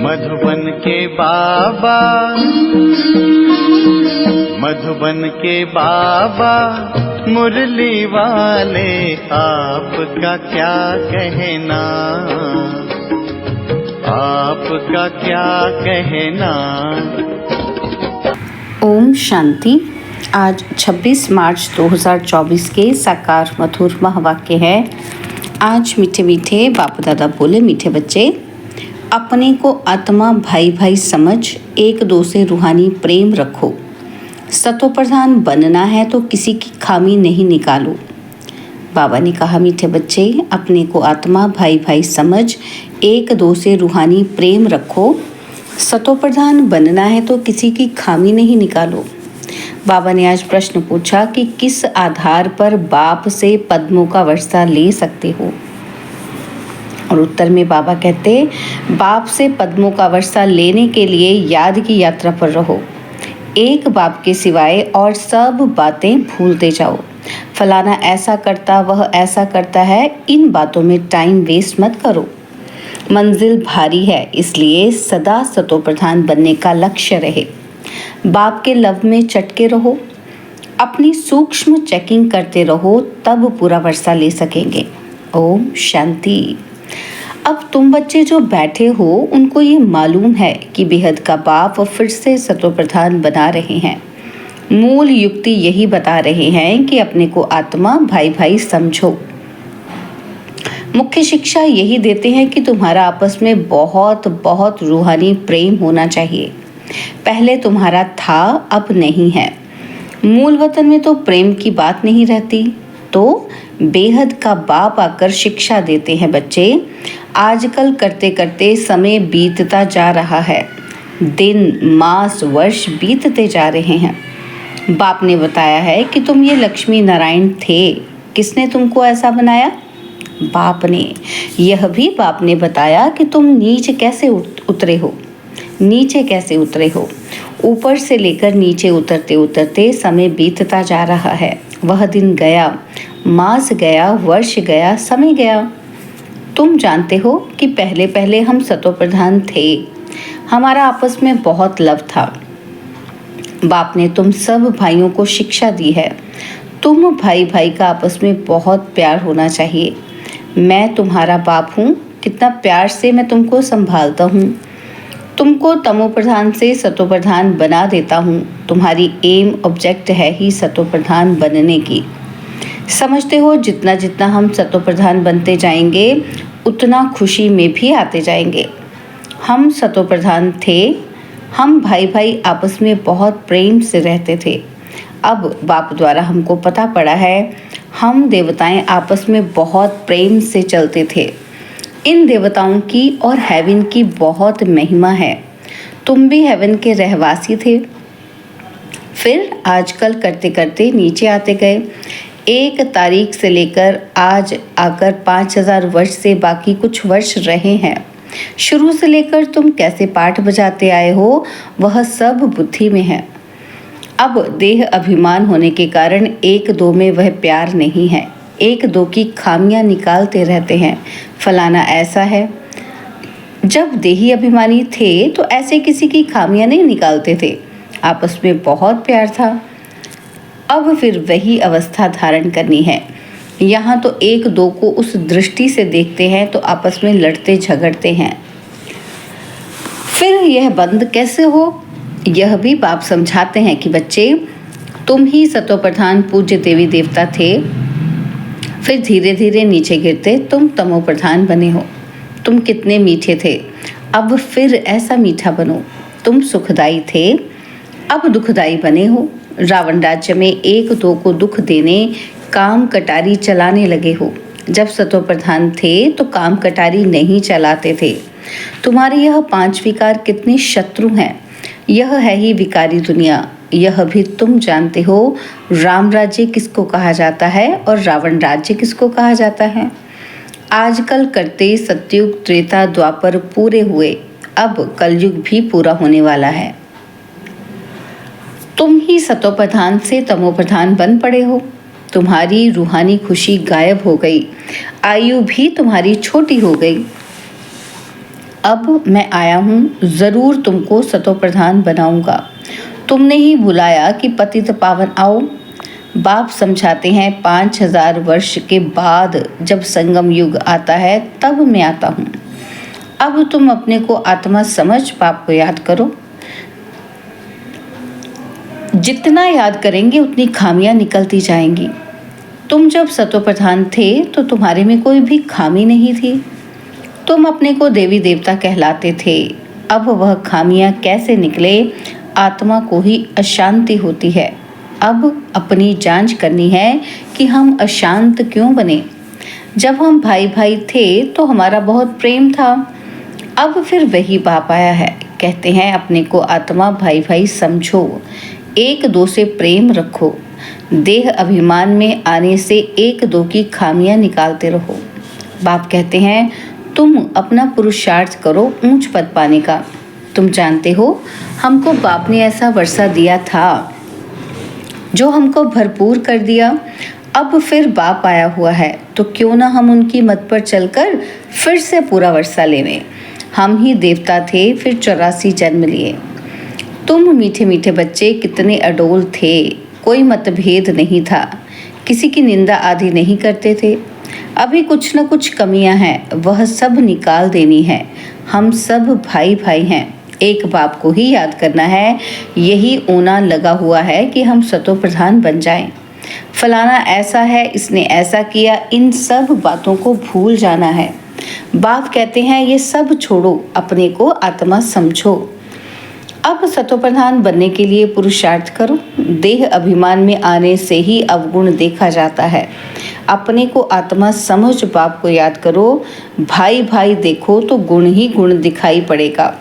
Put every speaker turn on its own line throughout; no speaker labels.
मधुबन के बाबा, मधुबन के बाबा मुरली वाले, आपका क्या कहना, आपका क्या कहना।
ओम शांति। आज 26 मार्च 2024 के साकार मधुर महावाक्य है। आज मीठे मीठे बाप दादा बोले, मीठे बच्चे, अपने को आत्मा भाई भाई समझ एक दो से रूहानी प्रेम रखो। सतो प्रधान बनना है तो किसी की खामी नहीं निकालो। बाबा ने कहा, मीठे बच्चे, अपने को आत्मा भाई भाई समझ एक दो से रूहानी प्रेम रखो। सतो प्रधान बनना है तो किसी की खामी नहीं निकालो। बाबा ने आज प्रश्न पूछा कि किस आधार पर बाप से पद्मों का वर्षा ले सकते हो। और उत्तर में बाबा कहते, बाप से पद्मों का वर्षा लेने के लिए याद की यात्रा पर रहो। एक बाप के सिवाय और सब बातें भूलते जाओ। फलाना ऐसा करता, वह ऐसा करता है, इन बातों में टाइम वेस्ट मत करो। मंजिल भारी है, इसलिए सदा सतो प्रधान बनने का लक्ष्य रहे। बाप के लव में चटके रहो, अपनी सूक्ष्म चेकिंग करते रहो, तब पूरा वर्षा ले सकेंगे। ओम शांति। अब तुम बच्चे जो बैठे हो, उनको ये मालूम है कि बेहद का बाप फिर से सतो प्रधान बना रहे हैं। मूल युक्ति यही बता रहे हैं कि अपने को आत्मा भाई भाई समझो। मुख्य शिक्षा यही देते हैं कि तुम्हारा आपस में बहुत बहुत रूहानी प्रेम होना चाहिए। पहले तुम्हारा था, अब नहीं है। मूल वतन में तो प्रेम की बात नहीं रहती। तो बेहद का बाप आकर शिक्षा देते हैं, बच्चे, आजकल करते करते समय बीतता जा रहा है। दिन, मास, वर्ष बीतते जा रहे हैं। बाप ने बताया है कि तुम ये लक्ष्मी नारायण थे। किसने तुमको ऐसा बनाया? बाप ने। यह भी बाप ने बताया कि तुम नीचे कैसे उतरे हो, नीचे कैसे उतरे हो। ऊपर से लेकर नीचे उतरते उतरते समय बीतता जा रहा है। वह दिन गया, मास गया, वर्ष गया, समय गया। तुम जानते हो कि पहले पहले हम सतो प्रधान थे। हमारा आपस में बहुत लव था। बाप ने तुम सब भाइयों को शिक्षा दी है। तुम भाई भाई का आपस में बहुत प्यार होना चाहिए। मैं तुम्हारा बाप हूँ, कितना प्यार से मैं तुमको संभालता हूँ। तुमको तमो प्रधान से सतो प्रधान बना देता हूँ। तुम्हारी एम ऑब्जेक्ट है ही सतो प्रधान बनने की। समझते हो, जितना जितना हम सतो प्रधान बनते जाएंगे, उतना खुशी में भी आते जाएंगे। हम सतो प्रधान थे। हम भाई भाई आपस में बहुत प्रेम से रहते थे। अब बाप द्वारा हमको पता पड़ा है, हम देवताएं आपस में बहुत प्रेम से चलते थे। इन देवताओं की और हेवन की बहुत महिमा है। तुम भी हेवन के रहवासी थे। फिर आजकल करते करते नीचे आते गए। एक तारीख से लेकर आज आकर 5000 वर्ष से बाकी कुछ वर्ष रहे हैं। शुरू से लेकर तुम कैसे पाठ बजाते आए हो, वह सब बुद्धि में है। अब देह अभिमान होने के कारण एक दो में वह प्यार नहीं है। एक दो की खामियां निकालते रहते हैं। फलाना ऐसा है। जब देही अभिमानी थे तो ऐसे किसी की खामियां नहीं निकालते थे। आपस में बहुत प्यार था। अब फिर वही अवस्था धारण करनी है। यहाँ तो एक दो को उस दृष्टि से देखते हैं तो आपस में लड़ते झगड़ते हैं। फिर यह बंद कैसे हो, यह भी बाप समझाते हैं कि बच्चे, तुम ही सतो प्रधान पूज्य देवी देवता थे। फिर धीरे धीरे नीचे गिरते तुम तमो प्रधान बने हो। तुम कितने मीठे थे, अब फिर ऐसा मीठा बनो। तुम सुखदाई थे, अब दुखदाई बने हो। रावण राज्य में एक दो को दुख देने काम कटारी चलाने लगे हो। जब सतो प्रधान थे तो काम कटारी नहीं चलाते थे। तुम्हारे यह 5 विकार कितने शत्रु हैं। यह है ही विकारी दुनिया। यह भी तुम जानते हो, राम राज्य किसको कहा जाता है और रावण राज्य किसको कहा जाता है। आजकल करते सतयुग, त्रेता, द्वापर पूरे हुए। अब कलयुग भी पूरा होने वाला है। तुम ही सतो प्रधान से तमो प्रधान बन पड़े हो। तुम्हारी रूहानी खुशी गायब हो गई। आयु भी तुम्हारी छोटी हो गई। अब मैं आया हूँ, ज़रूर तुमको सतो प्रधान बनाऊंगा। तुमने ही बुलाया कि पतित पावन आओ। बाप समझाते हैं 5000 वर्ष के बाद जब संगम युग आता है तब मैं आता हूँ। अब तुम अपने को आत्मा समझ बाप को याद करो। जितना याद करेंगे उतनी खामियां निकलती जाएंगी। तुम जब सतो प्रधान थे तो तुम्हारे में कोई भी खामी नहीं थी। तुम अपने को देवी देवता कहलाते थे। अब वह खामियां कैसे निकले? आत्मा को ही अशांति होती है। अब अपनी जांच करनी है कि हम अशांत क्यों बने। जब हम भाई भाई थे तो हमारा बहुत प्रेम था। अब फिर वही बाप आया है। कहते हैं अपने को आत्मा भाई भाई समझो, एक दो से प्रेम रखो, देह अभिमान में आने से एक दो की खामियां निकालते रहो। बाप कहते हैं तुम अपना पुरुषार्थ करो ऊंच पद पाने का। तुम जानते हो हमको बाप ने ऐसा वर्षा दिया था जो हमको भरपूर कर दिया। अब फिर बाप आया हुआ है तो क्यों ना हम उनकी मत पर चलकर फिर से पूरा वर्षा लेवें। हम ही देवता थे, फिर 84 जन्म लिए। तुम मीठे मीठे बच्चे कितने अडोल थे, कोई मतभेद नहीं था, किसी की निंदा आदि नहीं करते थे। अभी कुछ न कुछ कमियां हैं, वह सब निकाल देनी है। हम सब भाई भाई हैं, एक बाप को ही याद करना है। यही ओना लगा हुआ है कि हम सतो प्रधान बन जाएं। फलाना ऐसा है, इसने ऐसा किया, इन सब बातों को भूल जाना है। बाप कहते हैं ये सब छोड़ो, अपने को आत्मा समझो। अब सतो प्रधान बनने के लिए पुरुषार्थ करो। देह अभिमान में आने से ही अवगुण देखा जाता है। अपने को आत्मा समझ बाप को याद करो। भाई भाई देखो तो गुण ही गुण दिखाई पड़ेगा।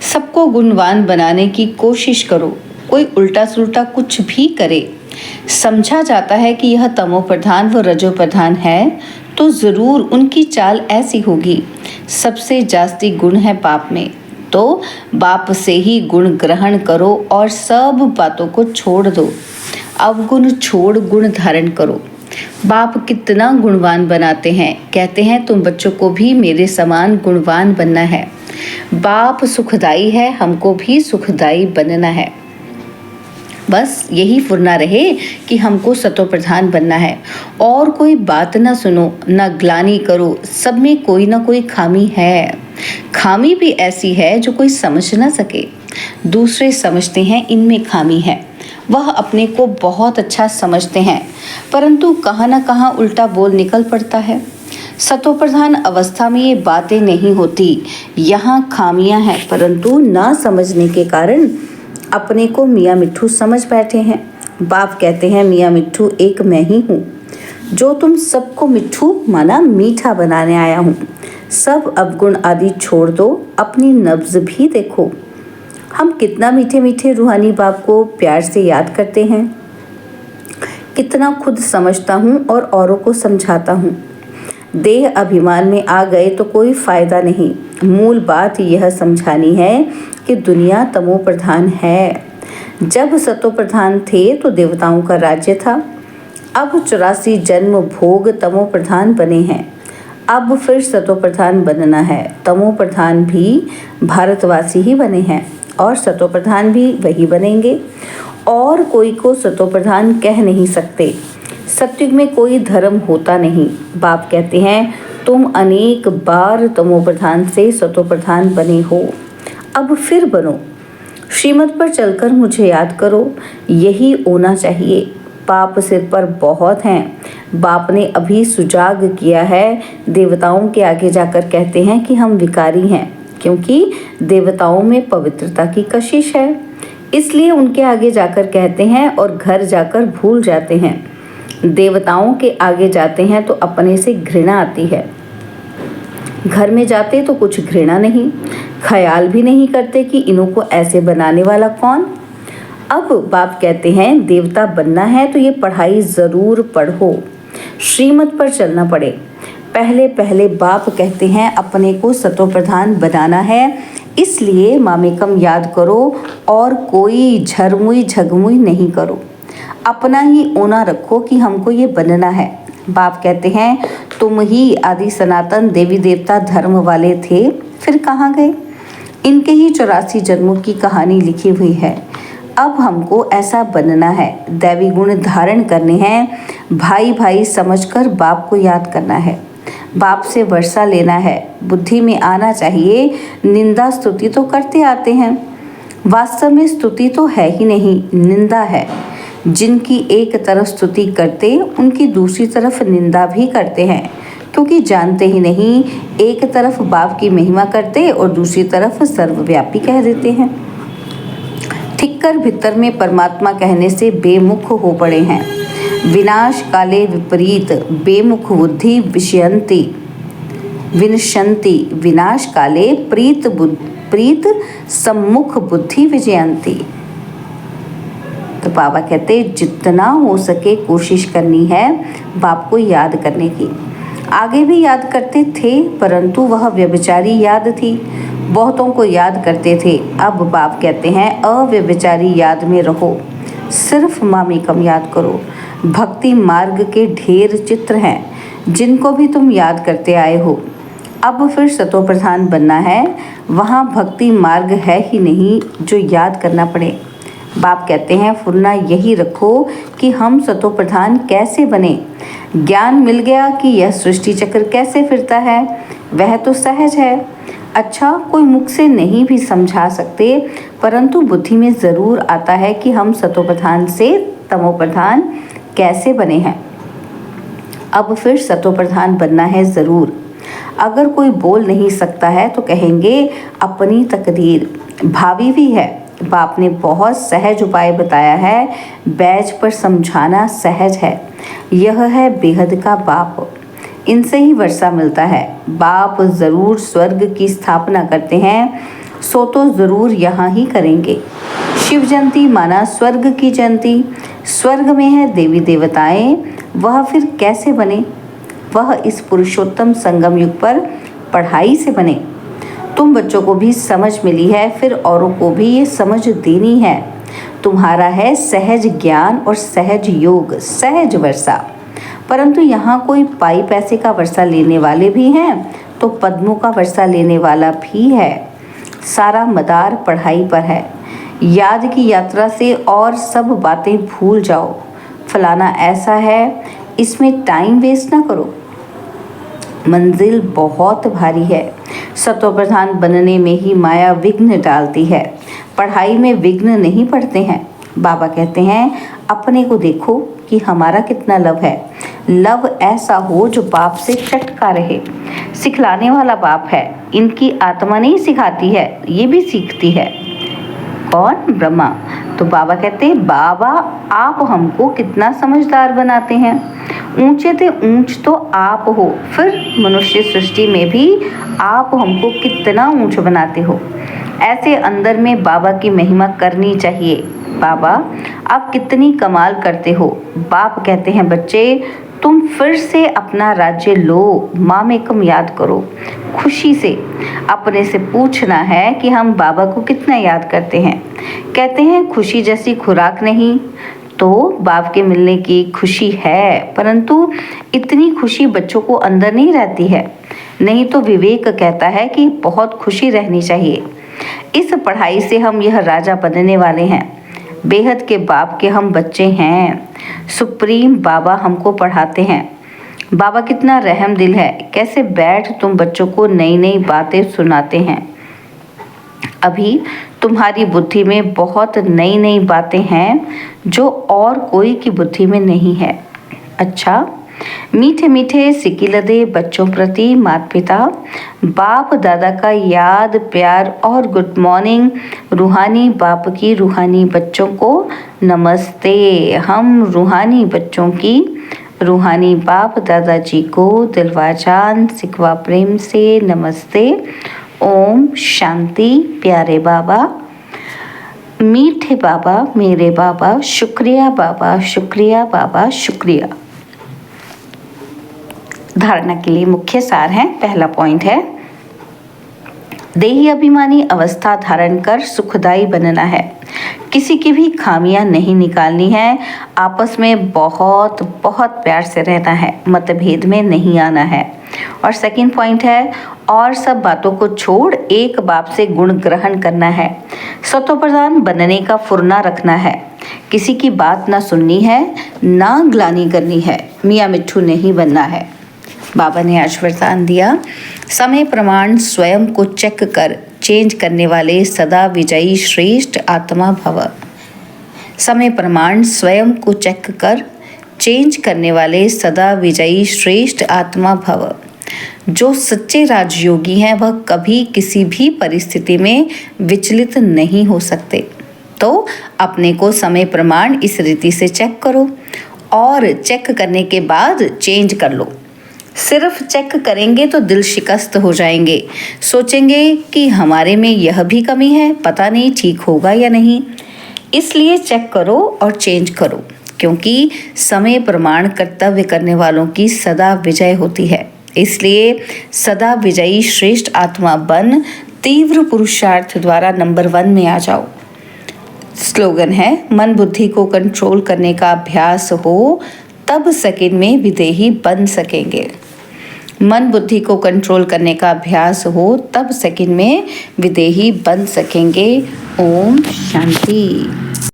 सबको गुणवान बनाने की कोशिश करो। कोई उल्टा सुल्टा कुछ भी करे, समझा जाता है कि यह तमो प्रधान व रजो प्रधान है तो जरूर उनकी चाल ऐसी होगी। सबसे जास्ती गुण है बाप में, तो बाप से ही गुण ग्रहण करो और सब बातों को छोड़ दो। अवगुण छोड़ गुण धारण करो। बाप कितना गुणवान बनाते हैं। कहते हैं तुम बच्चों को भी मेरे समान गुणवान बनना है। बाप सुखदाई है, हमको भी सुखदाई बनना है। बस यही फुरना रहे कि हमको सतो प्रधान बनना है। और कोई बात ना सुनो, ना ग्लानि करो। सब में कोई ना कोई खामी है। खामी भी ऐसी है जो कोई समझ ना सके। दूसरे समझते हैं इनमें खामी है, वह अपने को बहुत अच्छा समझते हैं, परंतु कहाँ ना कहाँ उल्टा बोल निकल पड़ता है। सतो प्रधान अवस्था में ये बातें नहीं होती। यहाँ खामियां हैं, परंतु ना समझने के कारण अपने को मियाँ मिट्ठू समझ बैठे हैं। बाप कहते हैं मियाँ मिट्ठू एक मैं ही हूँ, जो तुम सबको मिट्ठू माना मीठा बनाने आया हूँ। सब अवगुण आदि छोड़ दो, अपनी नब्ज भी देखो। हम कितना मीठे मीठे रूहानी बाप को प्यार से याद करते हैं। कितना खुद समझता हूँ और औरों को समझाता हूँ। देह अभिमान में आ गए तो कोई फायदा नहीं। मूल बात यह समझानी है कि दुनिया तमो प्रधान है। जब सतो प्रधान थे तो देवताओं का राज्य था। अब 84 जन्म भोग तमो प्रधान बने हैं। अब फिर सतो प्रधान बनना है। तमो प्रधान भी भारतवासी ही बने हैं और सतो प्रधान भी वही बनेंगे। और कोई को सतो प्रधान कह नहीं सकते। सत्युग में कोई धर्म होता नहीं। बाप कहते हैं तुम अनेक बार तमो प्रधान से सतो प्रधान बने हो, अब फिर बनो। श्रीमत पर चलकर मुझे याद करो, यही होना चाहिए। पाप सिर पर बहुत हैं। बाप ने अभी सुजाग किया है। देवताओं के आगे जाकर कहते हैं कि हम विकारी हैं, क्योंकि देवताओं में पवित्रता की कशिश है, इसलिए उनके आगे जाकर कहते हैं और घर जाकर भूल जाते हैं। देवताओं के आगे जाते हैं तो अपने से घृणा आती है। घर में जाते तो कुछ घृणा नहीं, ख्याल भी नहीं करते कि इन्हों को ऐसे बनाने वाला कौन। अब बाप कहते हैं देवता बनना है तो ये पढ़ाई ज़रूर पढ़ो, श्रीमत पर चलना पड़े। पहले पहले बाप कहते हैं अपने को सतो प्रधान बनाना है, इसलिए मामेकम याद करो और कोई झरमुई झगमुई नहीं करो। अपना ही ओना रखो कि हमको ये बनना है। बाप कहते हैं तुम ही आदि सनातन देवी देवता धर्म वाले थे, फिर कहाँ गए? इनके ही 84 जन्मों की कहानी लिखी हुई है। अब हमको ऐसा बनना है, दैवी गुण धारण करने हैं, भाई भाई समझकर बाप को याद करना है, बाप से वर्षा लेना है। बुद्धि में आना चाहिए निंदा स्तुति तो करते आते हैं, वास्तव में स्तुति तो है ही नहीं, निंदा है। जिनकी एक तरफ स्तुति करते उनकी दूसरी तरफ निंदा भी करते हैं, क्योंकि जानते ही नहीं, एक तरफ बाप की महिमा करते और दूसरी तरफ सर्वव्यापी कह देते हैं। ठिक्कर भीतर में परमात्मा कहने से बेमुख हो पड़े हैं। विनाश काले विपरीत बेमुख बुद्धि विषयंती विनशंति, विनाश काले प्रीत सम्मुख बुद्धि विजयंती। तो बाबा कहते जितना हो सके कोशिश करनी है बाप को याद करने की। आगे भी याद करते थे, परंतु वह व्यभिचारी याद थी, बहुतों को याद करते थे। अब बाप कहते हैं अव्यभिचारी याद में रहो, सिर्फ मामेकम याद करो। भक्ति मार्ग के ढेर चित्र हैं जिनको भी तुम याद करते आए हो। अब फिर सतो प्रधान बनना है, वहाँ भक्ति मार्ग है ही नहीं जो याद करना पड़े। बाप कहते हैं फुरना यही रखो कि हम सतो प्रधान कैसे बने। ज्ञान मिल गया कि यह सृष्टि चक्र कैसे फिरता है, वह तो सहज है। अच्छा, कोई मुख से नहीं भी समझा सकते, परंतु बुद्धि में ज़रूर आता है कि हम सतो प्रधान से तमो प्रधान कैसे बने हैं। अब फिर सतो प्रधान बनना है ज़रूर। अगर कोई बोल नहीं सकता है तो कहेंगे अपनी तकदीर। भावी भी है, बाप ने बहुत सहज उपाय बताया है, बैज पर समझाना सहज है। यह है बेहद का बाप, इनसे ही वर्षा मिलता है। बाप ज़रूर स्वर्ग की स्थापना करते हैं, सो तो ज़रूर यहाँ ही करेंगे। शिव जयंती माना स्वर्ग की जयंती, स्वर्ग में है देवी देवताएं, वह फिर कैसे बने? वह इस पुरुषोत्तम संगम युग पर पढ़ाई से बने। तुम बच्चों को भी समझ मिली है, फिर औरों को भी ये समझ देनी है। तुम्हारा है सहज ज्ञान और सहज योग, सहज वर्षा। परंतु यहाँ कोई पाई पैसे का वर्षा लेने वाले भी हैं, तो पद्मों का वर्षा लेने वाला भी है। सारा मदार पढ़ाई पर है। याद की यात्रा से और सब बातें भूल जाओ। फलाना ऐसा है, इसमें टाइम वेस्ट ना करो। मंजिल बहुत भारी है। सतो प्रधान बनने में ही माया विघ्न डालती है, पढ़ाई में विघ्न नहीं पड़ते हैं। बाबा कहते हैं अपने को देखो कि हमारा कितना लव है। लव ऐसा हो जो बाप से चटका रहे। सिखलाने वाला बाप है, इनकी आत्मा नहीं सिखाती है, ये भी सीखती है। कौन? ब्रह्मा। तो बाबा कहते हैं बाबा आप हमको कितना समझदार बनाते हैं। ऊंचे ते ऊंच तो आप हो, फिर मनुष्य सृष्टि में भी आप हमको कितना ऊंच बनाते हो। ऐसे अंदर में बाबा की महिमा करनी चाहिए। बाबा आप कितनी कमाल करते हो। बाप कहते हैं बच्चे तुम फिर से अपना राज्य लो, मामेकम याद करो। खुशी से अपने से पूछना है कि हम बाबा को कितना याद करते हैं। कहते हैं खुशी जैसी खुराक नहीं, तो बाप के मिलने की खुशी है, परंतु इतनी खुशी बच्चों को अंदर नहीं रहती है। नहीं तो विवेक कहता है कि बहुत खुशी रहनी चाहिए। इस पढ़ाई से हम यह राजा बनने वाले हैं। बेहद के बाप के हम बच्चे हैं। सुप्रीम बाबा हमको पढ़ाते हैं। बाबा कितना रहम दिल है, कैसे बैठ तुम बच्चों को नई नई बातें सुनाते हैं। अभी तुम्हारी बुद्धि में बहुत नई नई बातें हैं जो और कोई की बुद्धि में नहीं है। अच्छा, मीठे मीठे सिकिलदे बच्चों प्रति माता पिता बाप दादा का याद प्यार और गुड मॉर्निंग। रूहानी बाप की रूहानी बच्चों को नमस्ते। हम रूहानी बच्चों की रूहानी बाप दादाजी को दिलवाजान सिकवा प्रेम से नमस्ते। ओम शांति। प्यारे बाबा, मीठे बाबा, मेरे बाबा, शुक्रिया बाबा, शुक्रिया बाबा, शुक्रिया। धारणा के लिए मुख्य सार है। पहला पॉइंट है देही अभिमानी अवस्था धारण कर सुखदाई बनना है। किसी की भी खामियां नहीं निकालनी है। आपस में बहुत बहुत प्यार से रहना है। मतभेद में नहीं आना है। और सेकंड पॉइंट है, और सब बातों को छोड़ एक बाप से गुण ग्रहण करना है। सतोप्रधान बनने का फुरना रखना है। किसी की बात ना सुननी है, ना ग्लानि करनी है। मियाँ मिट्ठू नहीं बनना है। बाबा ने आज वरदान दिया, समय प्रमाण स्वयं को चेक कर चेंज करने वाले सदा विजयी श्रेष्ठ आत्मा भव। समय प्रमाण स्वयं को चेक कर चेंज करने वाले सदा विजयी श्रेष्ठ आत्मा भव। जो सच्चे राजयोगी हैं वह कभी किसी भी परिस्थिति में विचलित नहीं हो सकते। तो अपने को समय प्रमाण इस रीति से चेक करो और चेक करने के बाद चेंज कर लो। सिर्फ चेक करेंगे तो दिल शिकस्त हो जाएंगे, सोचेंगे कि हमारे में यह भी कमी है, पता नहीं ठीक होगा या नहीं। इसलिए चेक करो और चेंज करो, क्योंकि समय प्रमाण कर्तव्य करने वालों की सदा विजय होती है। इसलिए सदा विजयी श्रेष्ठ आत्मा बन तीव्र पुरुषार्थ द्वारा नंबर 1 में आ जाओ। स्लोगन है, मन बुद्धि को कंट्रोल करने का अभ्यास हो तब सेकंड में विदेही बन सकेंगे। मन बुद्धि को कंट्रोल करने का अभ्यास हो तब सेकंड में विदेही बन सकेंगे। ओम शांति।